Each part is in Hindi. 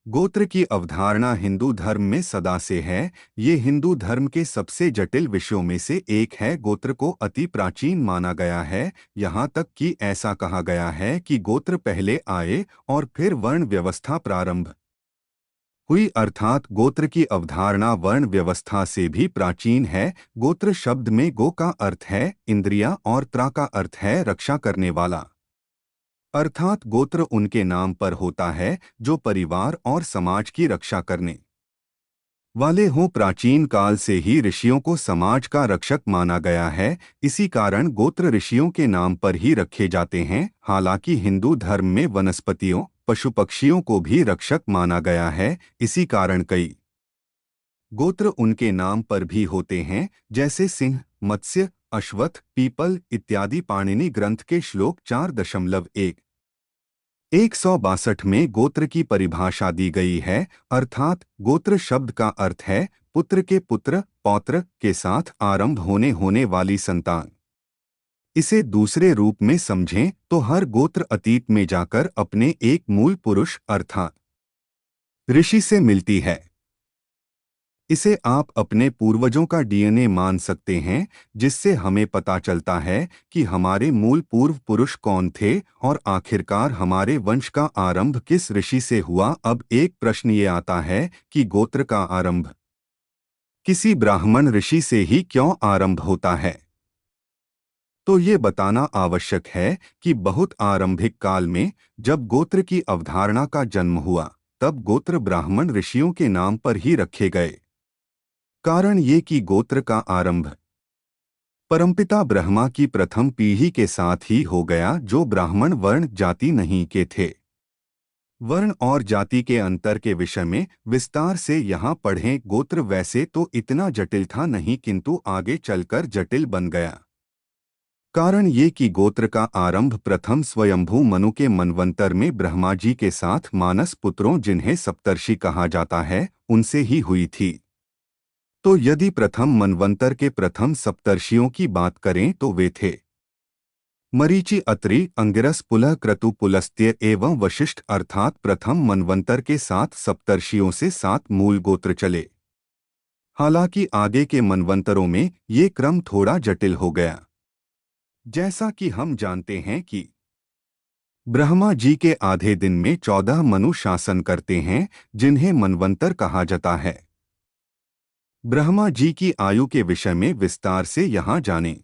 गोत्र की अवधारणा हिंदू धर्म में सदा से है। ये हिंदू धर्म के सबसे जटिल विषयों में से एक है। गोत्र को अति प्राचीन माना गया है, यहाँ तक कि ऐसा कहा गया है कि गोत्र पहले आए और फिर वर्ण व्यवस्था प्रारंभ हुई, अर्थात गोत्र की अवधारणा वर्ण व्यवस्था से भी प्राचीन है। गोत्र शब्द में गो का अर्थ है इंद्रिया और त्रा का अर्थ है रक्षा करने वाला, अर्थात गोत्र उनके नाम पर होता है जो परिवार और समाज की रक्षा करने वाले हों। प्राचीन काल से ही ऋषियों को समाज का रक्षक माना गया है, इसी कारण गोत्र ऋषियों के नाम पर ही रखे जाते हैं। हालांकि हिंदू धर्म में वनस्पतियों पशु पक्षियों को भी रक्षक माना गया है, इसी कारण कई गोत्र उनके नाम पर भी होते हैं, जैसे सिंह, मत्स्य, अश्वत्थ, पीपल इत्यादि। पाणिनि ग्रंथ के श्लोक 4.162 में गोत्र की परिभाषा दी गई है, अर्थात गोत्र शब्द का अर्थ है पुत्र के पुत्र, पौत्र के साथ आरंभ होने वाली संतान। इसे दूसरे रूप में समझें तो हर गोत्र अतीत में जाकर अपने एक मूल पुरुष अर्थात ऋषि से मिलती है। इसे आप अपने पूर्वजों का डीएनए मान सकते हैं, जिससे हमें पता चलता है कि हमारे मूल पूर्व पुरुष कौन थे और आखिरकार हमारे वंश का आरंभ किस ऋषि से हुआ। अब एक प्रश्न ये आता है कि गोत्र का आरंभ किसी ब्राह्मण ऋषि से ही क्यों आरंभ होता है। तो ये बताना आवश्यक है कि बहुत आरंभिक काल में जब गोत्र की अवधारणा का जन्म हुआ, तब गोत्र ब्राह्मण ऋषियों के नाम पर ही रखे गए। कारण ये कि गोत्र का आरंभ परमपिता ब्रह्मा की प्रथम पीढ़ी के साथ ही हो गया, जो ब्राह्मण वर्ण जाति नहीं के थे। वर्ण और जाति के अंतर के विषय में विस्तार से यहाँ पढ़ें। गोत्र वैसे तो इतना जटिल था नहीं, किंतु आगे चलकर जटिल बन गया। कारण ये कि गोत्र का आरंभ प्रथम स्वयंभू मनु के मनवंतर में ब्रह्मा जी के साथ मानस पुत्रों, जिन्हें सप्तर्षि कहा जाता है, उनसे ही हुई थी। तो यदि प्रथम मनवंतर के प्रथम सप्तर्षियों की बात करें तो वे थे मरीचि, अत्रि, अंगिरस, पुलह, क्रतु, पुलस्त्य एवं वशिष्ठ, अर्थात प्रथम मनवंतर के 7 सप्तर्षियों से 7 मूल गोत्र चले। हालांकि आगे के मनवंतरों में ये क्रम थोड़ा जटिल हो गया। जैसा कि हम जानते हैं कि ब्रह्मा जी के आधे दिन में 14 मनु शासन करते हैं, जिन्हें मनवंतर कहा जाता है। ब्रह्मा जी की आयु के विषय में विस्तार से यहाँ जानें।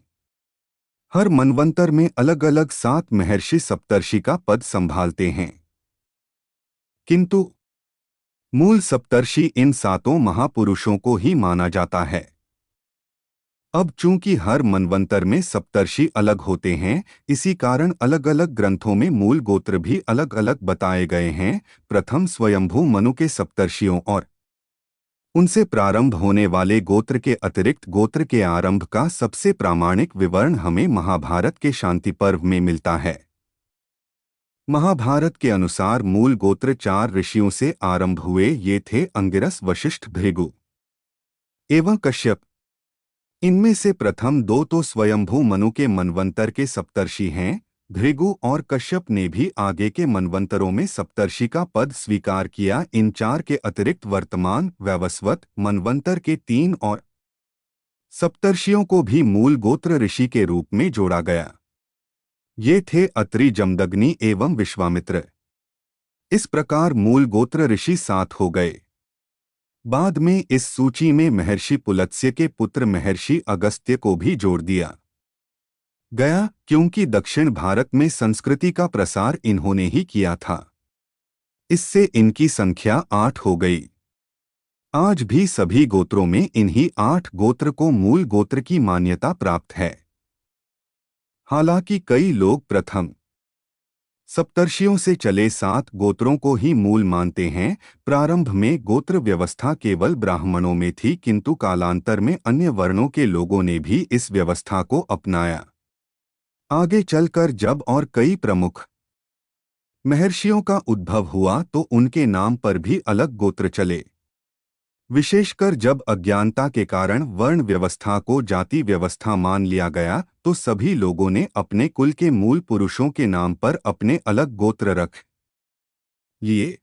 हर मनवंतर में अलग अलग 7 महर्षि सप्तर्षि का पद संभालते हैं, किंतु मूल सप्तर्षि इन 7 महापुरुषों को ही माना जाता है। अब चूंकि हर मनवंतर में सप्तर्षि अलग होते हैं, इसी कारण अलग अलग ग्रंथों में मूल गोत्र भी अलग अलग बताए गए हैं। प्रथम स्वयंभू मनु के सप्तर्षियों और उनसे प्रारंभ होने वाले गोत्र के अतिरिक्त गोत्र के आरंभ का सबसे प्रामाणिक विवरण हमें महाभारत के शांति पर्व में मिलता है। महाभारत के अनुसार मूल गोत्र 4 ऋषियों से आरंभ हुए। ये थे अंगिरस, वशिष्ठ, भृगु एवं कश्यप। इनमें से प्रथम 2 तो स्वयंभू मनु के मनवंतर के सप्तर्षि हैं। भृगु और कश्यप ने भी आगे के मनवंतरों में सप्तर्षि का पद स्वीकार किया। इन 4 के अतिरिक्त वर्तमान वैवस्वत मनवंतर के 3 और सप्तर्षियों को भी मूल गोत्र ऋषि के रूप में जोड़ा गया। ये थे अत्रि, जमदग्नि एवं विश्वामित्र। इस प्रकार मूल गोत्र ऋषि 7 हो गए। बाद में इस सूची में महर्षि पुलत्स्य के पुत्र महर्षि अगस्त्य को भी जोड़ दिया गया, क्योंकि दक्षिण भारत में संस्कृति का प्रसार इन्होंने ही किया था। इससे इनकी संख्या 8 हो गई। आज भी सभी गोत्रों में इन्हीं 8 गोत्र को मूल गोत्र की मान्यता प्राप्त है। हालांकि कई लोग प्रथम सप्तर्षियों से चले 7 गोत्रों को ही मूल मानते हैं। प्रारंभ में गोत्र व्यवस्था केवल ब्राह्मणों में थी, किंतु कालांतर में अन्य वर्णों के लोगों ने भी इस व्यवस्था को अपनाया। आगे चलकर जब और कई प्रमुख महर्षियों का उद्भव हुआ तो उनके नाम पर भी अलग गोत्र चले। विशेषकर जब अज्ञानता के कारण वर्ण व्यवस्था को जाति व्यवस्था मान लिया गया, तो सभी लोगों ने अपने कुल के मूल पुरुषों के नाम पर अपने अलग गोत्र रख लिए।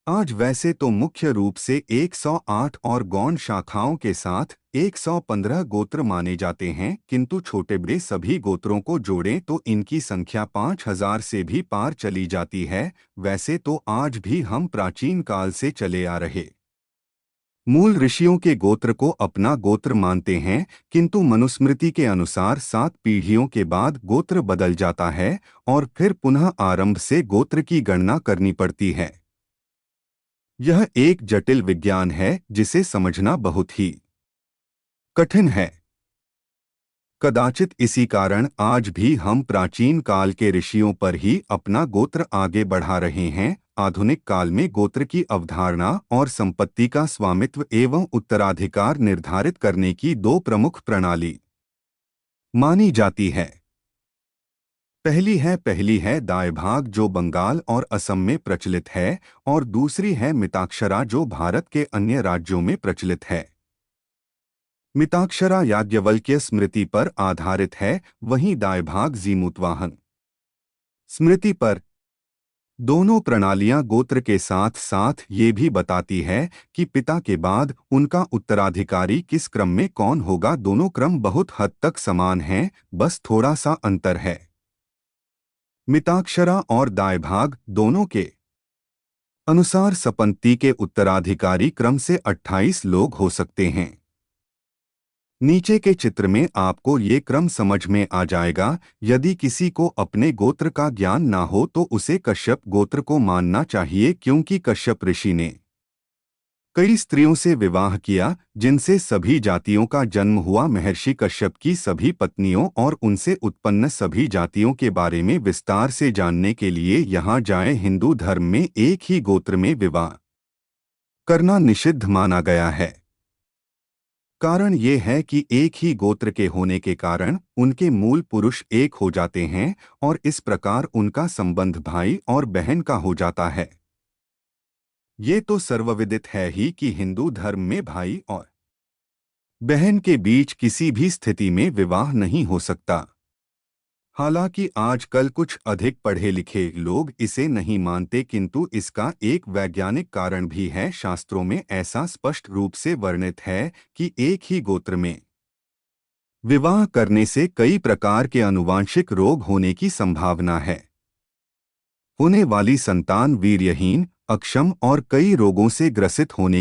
आज वैसे तो मुख्य रूप से 108 और गौण शाखाओं के साथ 115 गोत्र माने जाते हैं, किंतु छोटे बड़े सभी गोत्रों को जोड़ें तो इनकी संख्या 5000 से भी पार चली जाती है। वैसे तो आज भी हम प्राचीन काल से चले आ रहे मूल ऋषियों के गोत्र को अपना गोत्र मानते हैं, किंतु मनुस्मृति के अनुसार 7 पीढ़ियों के बाद गोत्र बदल जाता है और फिर पुनः आरंभ से गोत्र की गणना करनी पड़ती है। यह एक जटिल विज्ञान है जिसे समझना बहुत ही कठिन है। कदाचित इसी कारण आज भी हम प्राचीन काल के ऋषियों पर ही अपना गोत्र आगे बढ़ा रहे हैं। आधुनिक काल में गोत्र की अवधारणा और संपत्ति का स्वामित्व एवं उत्तराधिकार निर्धारित करने की दो प्रमुख प्रणाली मानी जाती है। पहली है दाय भाग जो बंगाल और असम में प्रचलित है, और दूसरी है मिताक्षरा जो भारत के अन्य राज्यों में प्रचलित है। मिताक्षरा याज्ञवल्क्य स्मृति पर आधारित है, वहीं दाय भाग जीमूतवाहन स्मृति पर। दोनों प्रणालियां गोत्र के साथ साथ ये भी बताती है कि पिता के बाद उनका उत्तराधिकारी किस क्रम में कौन होगा। दोनों क्रम बहुत हद तक समान हैं, बस थोड़ा सा अंतर है। मिताक्षरा और दाय भाग दोनों के अनुसार सपंक्ति के उत्तराधिकारी क्रम से 28 लोग हो सकते हैं। नीचे के चित्र में आपको ये क्रम समझ में आ जाएगा। यदि किसी को अपने गोत्र का ज्ञान ना हो तो उसे कश्यप गोत्र को मानना चाहिए, क्योंकि कश्यप ऋषि ने कई स्त्रियों से विवाह किया जिनसे सभी जातियों का जन्म हुआ। महर्षि कश्यप की सभी पत्नियों और उनसे उत्पन्न सभी जातियों के बारे में विस्तार से जानने के लिए यहाँ जाएं। हिंदू धर्म में एक ही गोत्र में विवाह करना निषिद्ध माना गया है। कारण ये है कि एक ही गोत्र के होने के कारण उनके मूल पुरुष एक हो जाते हैं और इस प्रकार उनका संबंध भाई और बहन का हो जाता है। ये तो सर्वविदित है ही कि हिंदू धर्म में भाई और बहन के बीच किसी भी स्थिति में विवाह नहीं हो सकता। हालांकि आजकल कुछ अधिक पढ़े लिखे लोग इसे नहीं मानते, किंतु इसका एक वैज्ञानिक कारण भी है। शास्त्रों में ऐसा स्पष्ट रूप से वर्णित है कि एक ही गोत्र में विवाह करने से कई प्रकार के आनुवांशिक रोग होने की संभावना है। होने वाली संतान वीर्यहीन, अक्षम और कई रोगों से ग्रसित होने